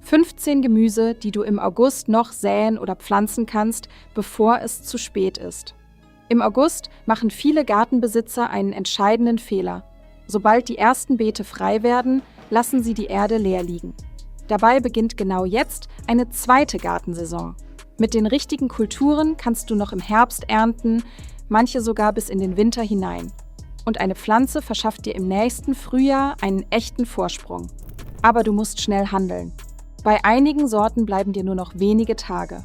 15 Gemüse, die du im August noch säen oder pflanzen kannst, bevor es zu spät ist. Im August machen viele Gartenbesitzer einen entscheidenden Fehler. Sobald die ersten Beete frei werden, lassen sie die Erde leer liegen. Dabei beginnt genau jetzt eine zweite Gartensaison. Mit den richtigen Kulturen kannst du noch im Herbst ernten, manche sogar bis in den Winter hinein. Und eine Pflanze verschafft dir im nächsten Frühjahr einen echten Vorsprung. Aber du musst schnell handeln. Bei einigen Sorten bleiben dir nur noch wenige Tage.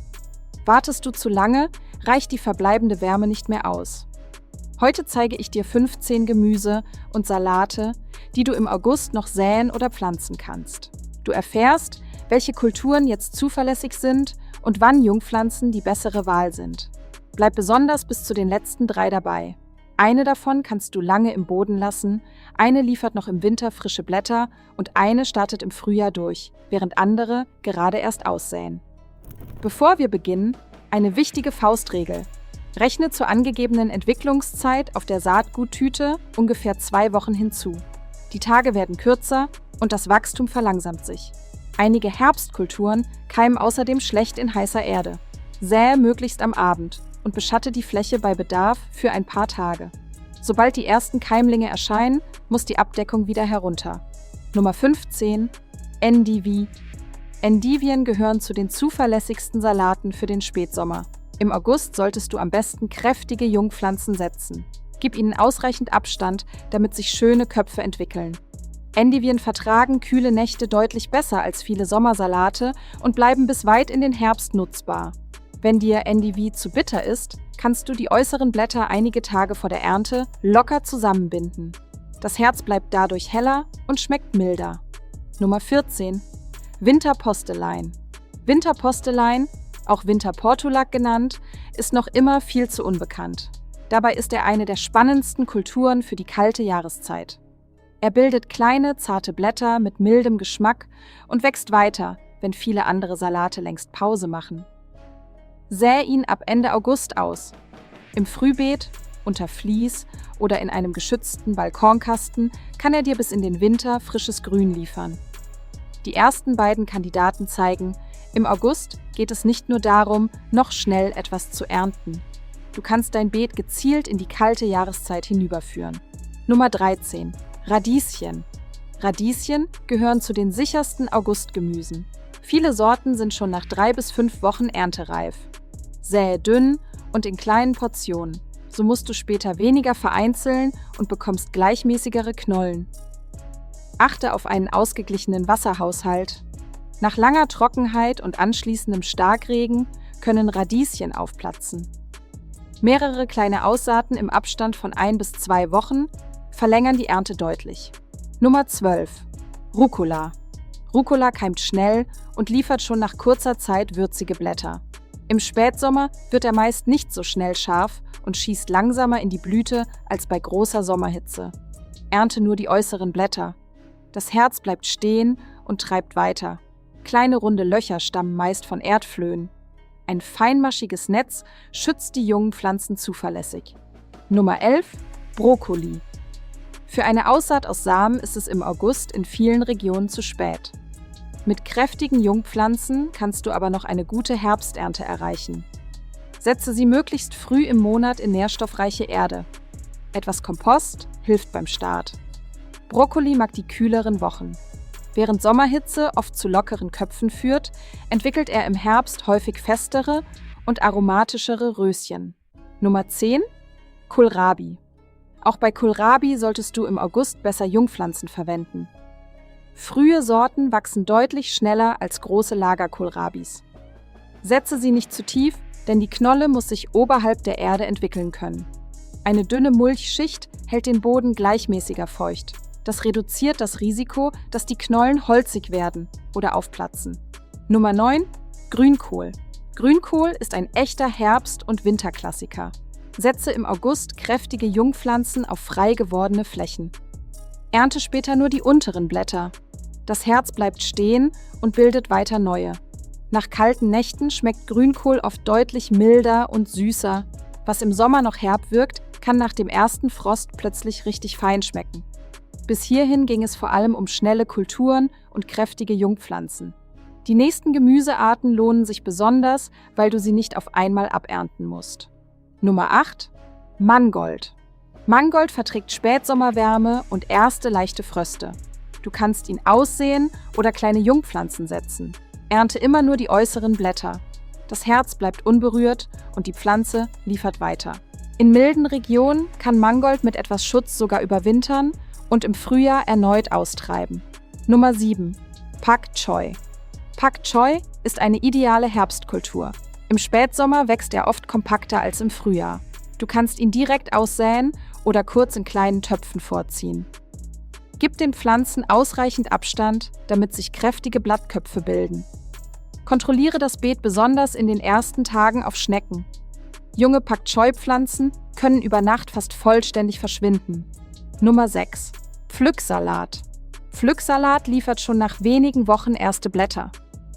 Wartest du zu lange, reicht die verbleibende Wärme nicht mehr aus. Heute zeige ich dir 15 Gemüse und Salate, die du im August noch säen oder pflanzen kannst. Du erfährst, welche Kulturen jetzt zuverlässig sind und wann Jungpflanzen die bessere Wahl sind. Bleib besonders bis zu den letzten 3 dabei. Eine davon kannst du lange im Boden lassen, eine liefert noch im Winter frische Blätter und eine startet im Frühjahr durch, während andere gerade erst aussäen. Bevor wir beginnen, eine wichtige Faustregel. Rechne zur angegebenen Entwicklungszeit auf der Saatguttüte ungefähr 2 Wochen hinzu. Die Tage werden kürzer und das Wachstum verlangsamt sich. Einige Herbstkulturen keimen außerdem schlecht in heißer Erde. Säe möglichst am Abend und beschatte die Fläche bei Bedarf für ein paar Tage. Sobald die ersten Keimlinge erscheinen, muss die Abdeckung wieder herunter. Nummer 15. Endivie. Endivien gehören zu den zuverlässigsten Salaten für den Spätsommer. Im August solltest du am besten kräftige Jungpflanzen setzen. Gib ihnen ausreichend Abstand, damit sich schöne Köpfe entwickeln. Endivien vertragen kühle Nächte deutlich besser als viele Sommersalate und bleiben bis weit in den Herbst nutzbar. Wenn dir Endivie zu bitter ist, kannst du die äußeren Blätter einige Tage vor der Ernte locker zusammenbinden. Das Herz bleibt dadurch heller und schmeckt milder. Nummer 14. Winterpostelein. Winterpostelein, auch Winterportulak genannt, ist noch immer viel zu unbekannt. Dabei ist er eine der spannendsten Kulturen für die kalte Jahreszeit. Er bildet kleine, zarte Blätter mit mildem Geschmack und wächst weiter, wenn viele andere Salate längst Pause machen. Säe ihn ab Ende August aus. Im Frühbeet, unter Vlies oder in einem geschützten Balkonkasten kann er dir bis in den Winter frisches Grün liefern. Die ersten beiden Kandidaten zeigen, im August geht es nicht nur darum, noch schnell etwas zu ernten. Du kannst dein Beet gezielt in die kalte Jahreszeit hinüberführen. Nummer 13. Radieschen. Radieschen gehören zu den sichersten Augustgemüsen. Viele Sorten sind schon nach 3 bis 5 Wochen erntereif. Säe dünn und in kleinen Portionen. So musst du später weniger vereinzeln und bekommst gleichmäßigere Knollen. Achte auf einen ausgeglichenen Wasserhaushalt. Nach langer Trockenheit und anschließendem Starkregen können Radieschen aufplatzen. Mehrere kleine Aussaaten im Abstand von 1 bis 2 Wochen verlängern die Ernte deutlich. Nummer 12. Rucola. Rucola keimt schnell und liefert schon nach kurzer Zeit würzige Blätter. Im Spätsommer wird er meist nicht so schnell scharf und schießt langsamer in die Blüte als bei großer Sommerhitze. Ernte nur die äußeren Blätter. Das Herz bleibt stehen und treibt weiter. Kleine runde Löcher stammen meist von Erdflöhen. Ein feinmaschiges Netz schützt die jungen Pflanzen zuverlässig. Nummer 11. Brokkoli. Für eine Aussaat aus Samen ist es im August in vielen Regionen zu spät. Mit kräftigen Jungpflanzen kannst du aber noch eine gute Herbsternte erreichen. Setze sie möglichst früh im Monat in nährstoffreiche Erde. Etwas Kompost hilft beim Start. Brokkoli mag die kühleren Wochen. Während Sommerhitze oft zu lockeren Köpfen führt, entwickelt er im Herbst häufig festere und aromatischere Röschen. Nummer 10. Kohlrabi. Auch bei Kohlrabi solltest du im August besser Jungpflanzen verwenden. Frühe Sorten wachsen deutlich schneller als große Lagerkohlrabis. Setze sie nicht zu tief, denn die Knolle muss sich oberhalb der Erde entwickeln können. Eine dünne Mulchschicht hält den Boden gleichmäßiger feucht. Das reduziert das Risiko, dass die Knollen holzig werden oder aufplatzen. Nummer 9. Grünkohl. Grünkohl ist ein echter Herbst- und Winterklassiker. Setze im August kräftige Jungpflanzen auf frei gewordene Flächen. Ernte später nur die unteren Blätter. Das Herz bleibt stehen und bildet weiter neue. Nach kalten Nächten schmeckt Grünkohl oft deutlich milder und süßer. Was im Sommer noch herb wirkt, kann nach dem ersten Frost plötzlich richtig fein schmecken. Bis hierhin ging es vor allem um schnelle Kulturen und kräftige Jungpflanzen. Die nächsten Gemüsearten lohnen sich besonders, weil du sie nicht auf einmal abernten musst. Nummer 8. Mangold. Mangold verträgt Spätsommerwärme und erste leichte Fröste. Du kannst ihn aussäen oder kleine Jungpflanzen setzen. Ernte immer nur die äußeren Blätter. Das Herz bleibt unberührt und die Pflanze liefert weiter. In milden Regionen kann Mangold mit etwas Schutz sogar überwintern und im Frühjahr erneut austreiben. Nummer 7. Pak Choi. Pak Choi ist eine ideale Herbstkultur. Im Spätsommer wächst er oft kompakter als im Frühjahr. Du kannst ihn direkt aussäen oder kurz in kleinen Töpfen vorziehen. Gib den Pflanzen ausreichend Abstand, damit sich kräftige Blattköpfe bilden. Kontrolliere das Beet besonders in den ersten Tagen auf Schnecken. Junge Pak Choi-Pflanzen können über Nacht fast vollständig verschwinden. Nummer 6. Pflücksalat. Pflücksalat liefert schon nach wenigen Wochen erste Blätter.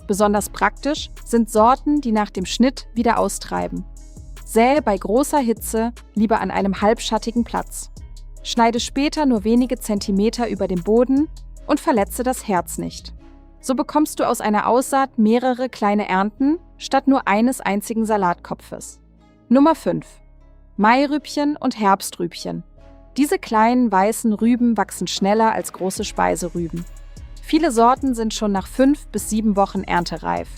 Besonders praktisch sind Sorten, die nach dem Schnitt wieder austreiben. Sähe bei großer Hitze lieber an einem halbschattigen Platz. Schneide später nur wenige Zentimeter über dem Boden und verletze das Herz nicht. So bekommst du aus einer Aussaat mehrere kleine Ernten statt nur eines einzigen Salatkopfes. Nummer 5. Mairübchen und Herbstrübchen. Diese kleinen weißen Rüben wachsen schneller als große Speiserüben. Viele Sorten sind schon nach 5 bis 7 Wochen erntereif.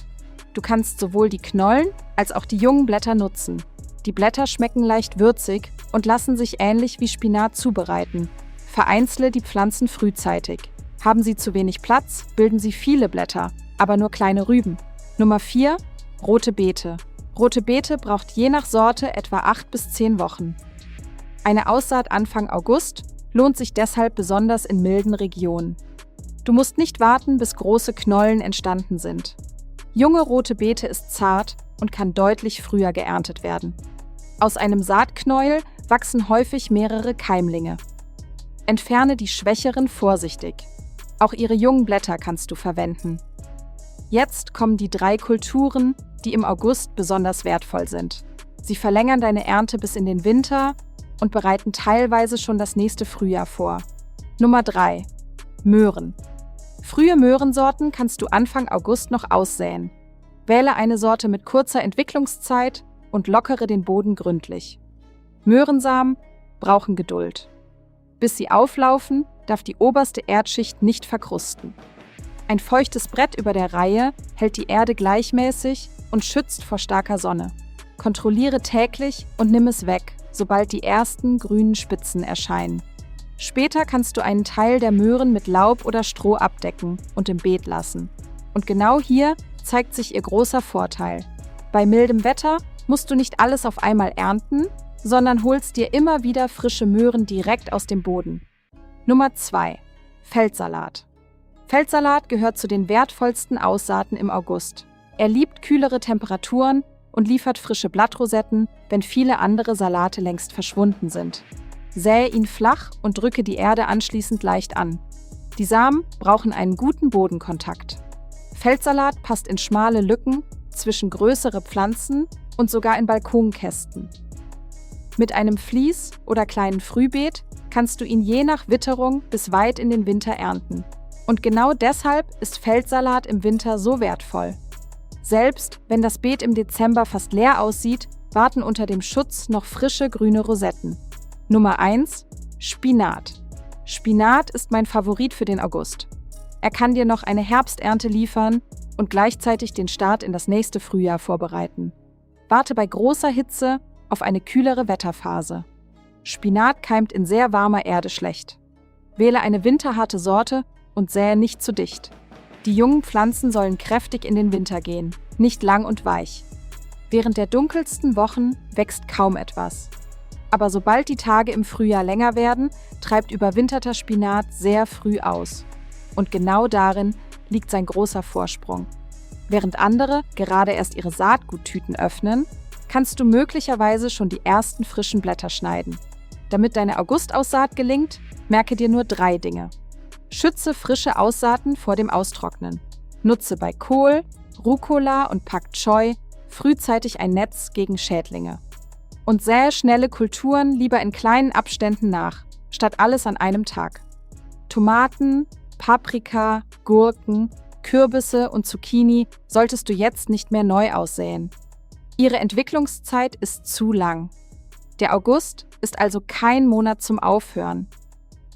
Du kannst sowohl die Knollen als auch die jungen Blätter nutzen. Die Blätter schmecken leicht würzig und lassen sich ähnlich wie Spinat zubereiten. Vereinsle die Pflanzen frühzeitig. Haben sie zu wenig Platz, bilden sie viele Blätter, aber nur kleine Rüben. Nummer 4. Rote Beete. Rote Beete braucht je nach Sorte etwa 8 bis 10 Wochen. Eine Aussaat Anfang August lohnt sich deshalb besonders in milden Regionen. Du musst nicht warten, bis große Knollen entstanden sind. Junge rote Beete ist zart und kann deutlich früher geerntet werden. Aus einem Saatknäuel wachsen häufig mehrere Keimlinge. Entferne die schwächeren vorsichtig. Auch ihre jungen Blätter kannst du verwenden. Jetzt kommen die 3 Kulturen, die im August besonders wertvoll sind. Sie verlängern deine Ernte bis in den Winter und bereiten teilweise schon das nächste Frühjahr vor. Nummer 3. Möhren. Frühe Möhrensorten kannst du Anfang August noch aussäen. Wähle eine Sorte mit kurzer Entwicklungszeit und lockere den Boden gründlich. Möhrensamen brauchen Geduld. Bis sie auflaufen, darf die oberste Erdschicht nicht verkrusten. Ein feuchtes Brett über der Reihe hält die Erde gleichmäßig und schützt vor starker Sonne. Kontrolliere täglich und nimm es weg, sobald die ersten grünen Spitzen erscheinen. Später kannst du einen Teil der Möhren mit Laub oder Stroh abdecken und im Beet lassen. Und genau hier zeigt sich ihr großer Vorteil. Bei mildem Wetter musst du nicht alles auf einmal ernten, sondern holst dir immer wieder frische Möhren direkt aus dem Boden. Nummer 2. Feldsalat. Feldsalat gehört zu den wertvollsten Aussaaten im August. Er liebt kühlere Temperaturen und liefert frische Blattrosetten, wenn viele andere Salate längst verschwunden sind. Sähe ihn flach und drücke die Erde anschließend leicht an. Die Samen brauchen einen guten Bodenkontakt. Feldsalat passt in schmale Lücken, zwischen größere Pflanzen und sogar in Balkonkästen. Mit einem Vlies oder kleinen Frühbeet kannst du ihn je nach Witterung bis weit in den Winter ernten. Und genau deshalb ist Feldsalat im Winter so wertvoll. Selbst wenn das Beet im Dezember fast leer aussieht, warten unter dem Schutz noch frische grüne Rosetten. Nummer 1. Spinat. Spinat ist mein Favorit für den August. Er kann dir noch eine Herbsternte liefern und gleichzeitig den Start in das nächste Frühjahr vorbereiten. Warte bei großer Hitze auf eine kühlere Wetterphase. Spinat keimt in sehr warmer Erde schlecht. Wähle eine winterharte Sorte und sähe nicht zu dicht. Die jungen Pflanzen sollen kräftig in den Winter gehen, nicht lang und weich. Während der dunkelsten Wochen wächst kaum etwas. Aber sobald die Tage im Frühjahr länger werden, treibt überwinterter Spinat sehr früh aus. Und genau darin liegt sein großer Vorsprung. Während andere gerade erst ihre Saatguttüten öffnen, kannst du möglicherweise schon die ersten frischen Blätter schneiden. Damit deine Augustaussaat gelingt, merke dir nur 3 Dinge. Schütze frische Aussaaten vor dem Austrocknen. Nutze bei Kohl, Rucola und Pak Choi frühzeitig ein Netz gegen Schädlinge. Und sähe schnelle Kulturen lieber in kleinen Abständen nach, statt alles an einem Tag. Tomaten, Paprika, Gurken, Kürbisse und Zucchini solltest du jetzt nicht mehr neu aussäen. Ihre Entwicklungszeit ist zu lang. Der August ist also kein Monat zum Aufhören.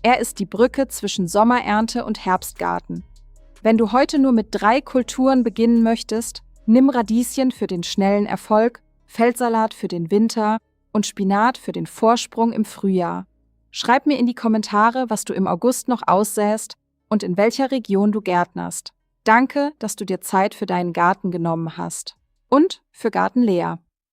Er ist die Brücke zwischen Sommerernte und Herbstgarten. Wenn du heute nur mit 3 Kulturen beginnen möchtest, nimm Radieschen für den schnellen Erfolg, Feldsalat für den Winter und Spinat für den Vorsprung im Frühjahr. Schreib mir in die Kommentare, was du im August noch aussäst und in welcher Region du gärtnerst. Danke, dass du dir Zeit für deinen Garten genommen hast. Und für Garten Lea.